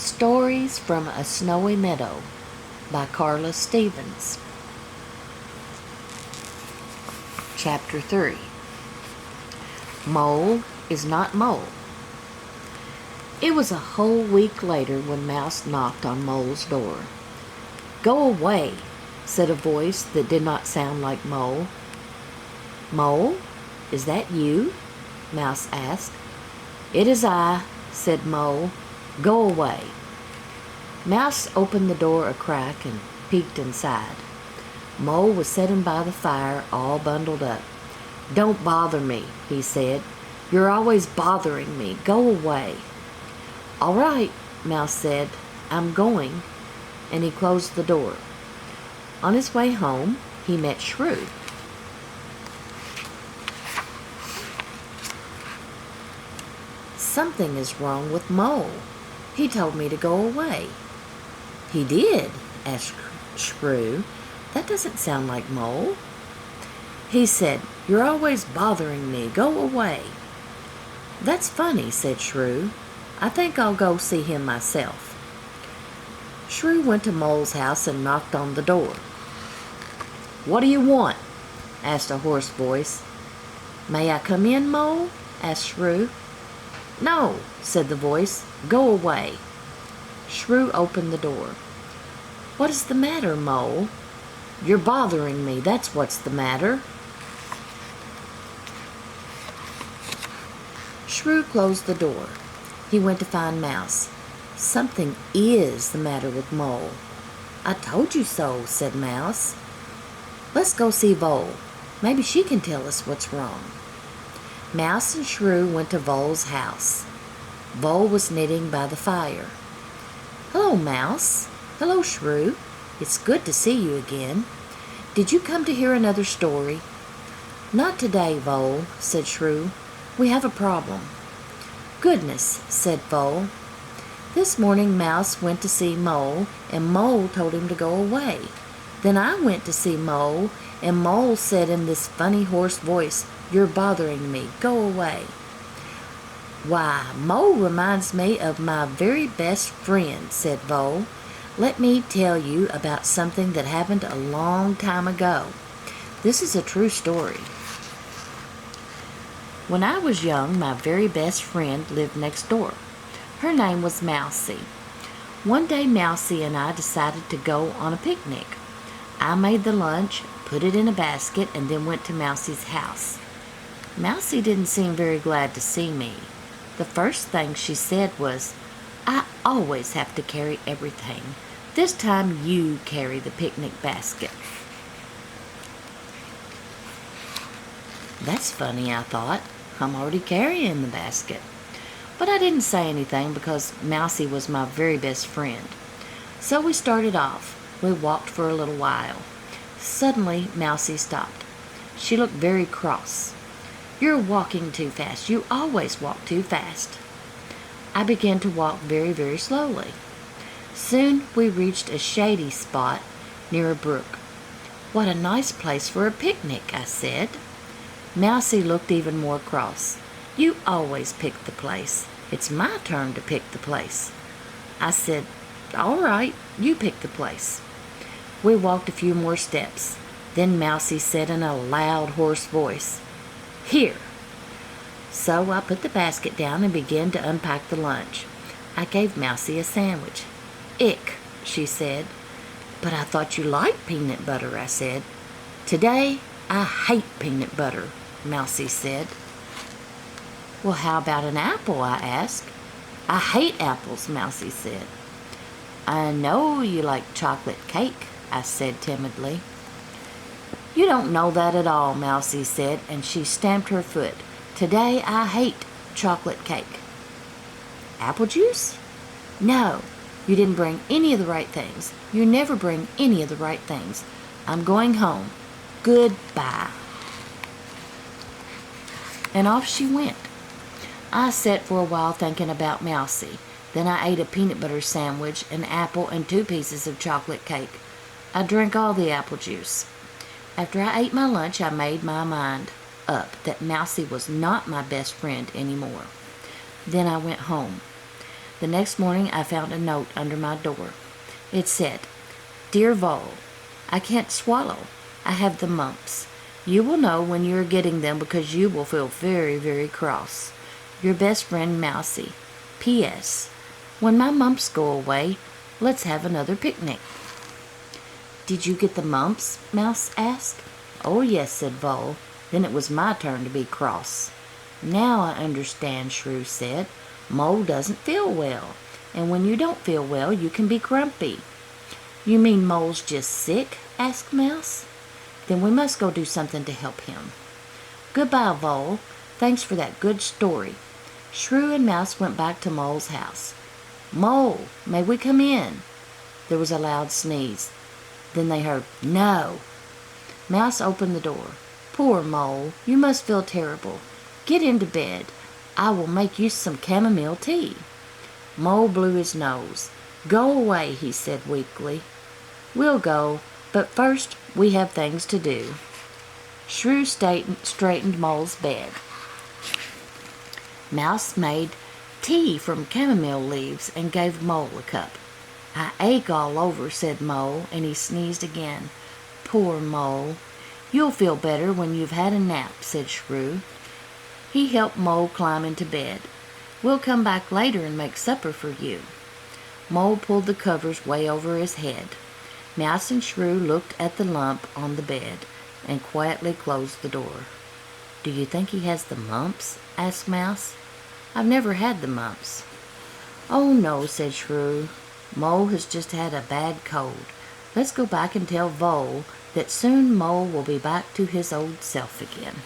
Stories from a Snowy Meadow by Carla Stevens. Chapter 3. Mole is not Mole. It was a whole week later when Mouse knocked on Mole's door. "Go away," said a voice that did not sound like Mole. "Mole, is that you?" Mouse asked. "It is I," said Mole. "Go away." Mouse opened the door a crack and peeked inside. Mole was sitting by the fire, all bundled up. "Don't bother me," he said. "You're always bothering me. Go away." "All right," Mouse said. "I'm going," and he closed the door. On his way home, he met Shrew. "Something is wrong with Mole. He told me to go away." "He did?" asked Shrew. "That doesn't sound like Mole." "He said, 'You're always bothering me. Go away.'" "That's funny," said Shrew. "I think I'll go see him myself." Shrew went to Mole's house and knocked on the door. "What do you want?" asked a hoarse voice. "May I come in, Mole?" asked Shrew. "No," said the voice. "Go away." Shrew opened the door. "What is the matter, Mole?" "You're bothering me, that's what's the matter." Shrew closed the door. He went to find Mouse. "Something is the matter with Mole." "I told you so," said Mouse. "Let's go see Vole. Maybe she can tell us what's wrong." Mouse and Shrew went to Vole's house. Vole was knitting by the fire. "Hello, Mouse." "Hello, Shrew. It's good to see you again. Did you come to hear another story?" "Not today, Vole," said Shrew. "We have a problem." "Goodness," said Vole. "This morning Mouse went to see Mole, and Mole told him to go away. Then I went to see Mole, and Mole said in this funny hoarse voice, 'You're bothering me. Go away.'" "Why, Mole reminds me of my very best friend," said Vole. "Let me tell you about something that happened a long time ago. This is a true story. When I was young, my very best friend lived next door. Her name was Mousie. One day Mousie and I decided to go on a picnic. I made the lunch, put it in a basket, and then went to Mousie's house. Mousie didn't seem very glad to see me. The first thing she said was, "I always have to carry everything. This time you carry the picnic basket." That's funny, I thought. I'm already carrying the basket. But I didn't say anything because Mousie was my very best friend. So we started off. We walked for a little while. Suddenly, Mousie stopped. She looked very cross. "You're walking too fast. You always walk too fast." I began to walk very, very slowly. Soon we reached a shady spot near a brook. "What a nice place for a picnic," I said. Mousie looked even more cross. "You always pick the place. It's my turn to pick the place." I said, "All right, you pick the place." We walked a few more steps. Then Mousie said in a loud, hoarse voice, "Here." So I put the basket down and began to unpack the lunch. I gave Mousie a sandwich. "Ick," she said. "But I thought you liked peanut butter," I said. "Today, I hate peanut butter," Mousie said. "Well, how about an apple?" I asked. "I hate apples," Mousie said. "I know you like chocolate cake," I said timidly. "You don't know that at all," Mousie said, and she stamped her foot. "Today I hate chocolate cake." "Apple juice?" "No, you didn't bring any of the right things. You never bring any of the right things. I'm going home. Goodbye." And off she went. I sat for a while thinking about Mousie. Then I ate a peanut butter sandwich, an apple, and 2 pieces of chocolate cake. I drank all the apple juice. After I ate my lunch, I made my mind up that Mousie was not my best friend anymore. Then I went home. The next morning I found a note under my door. It said, "Dear Vole, I can't swallow. I have the mumps. You will know when you are getting them because you will feel very, very cross. Your best friend Mousie. P.S. When my mumps go away, let's have another picnic." "Did you get the mumps?" Mouse asked. "Oh, yes," said Vole. Then it was my turn to be cross. "Now I understand," Shrew said. "Mole doesn't feel well, and when you don't feel well, you can be grumpy." "You mean Mole's just sick?" asked Mouse. "Then we must go do something to help him." "Goodbye, Vole. Thanks for that good story." Shrew and Mouse went back to Mole's house. "Mole, may we come in?" There was a loud sneeze. Then they heard, "No." Mouse opened the door. "Poor Mole, you must feel terrible. Get into bed. I will make you some chamomile tea." Mole blew his nose. "Go away," he said weakly. "We'll go, but first we have things to do." Shrew straightened Mole's bed. Mouse made tea from chamomile leaves and gave Mole a cup. "I ache all over," said Mole, and he sneezed again. "Poor Mole. You'll feel better when you've had a nap," said Shrew. He helped Mole climb into bed. "We'll come back later and make supper for you." Mole pulled the covers way over his head. Mouse and Shrew looked at the lump on the bed and quietly closed the door. "Do you think he has the mumps?" asked Mouse. "I've never had the mumps." "Oh, no," said Shrew. "Mole has just had a bad cold. Let's go back and tell Vole that soon Mole will be back to his old self again."